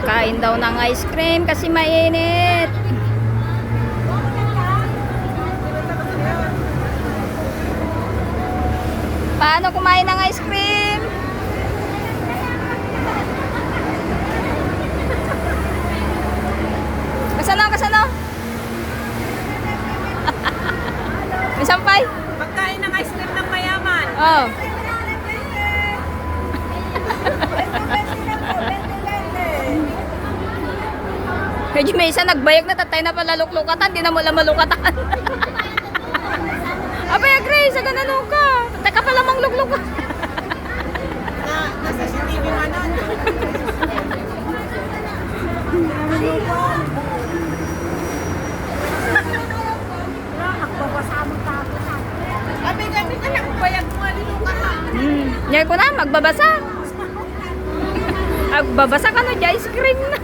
Kain daw ng ice cream kasi mainit. Paano kumain ng ice cream? Kasano, kasano? May sampay? Pagkain ng ice cream ng mayaman. Oh. Medyo may isa nagbayag na tatay na pala luklukatan, di na mo lang malukatan. Abay, Grace, sa ganun ka. Tatay ka pala mang luklukan. Nasa TV man nun. Abi, gabi ka lang. Bayag mo aliluka ka. Nyay ko na, magbabasa. Magbabasa ka no, ice cream na.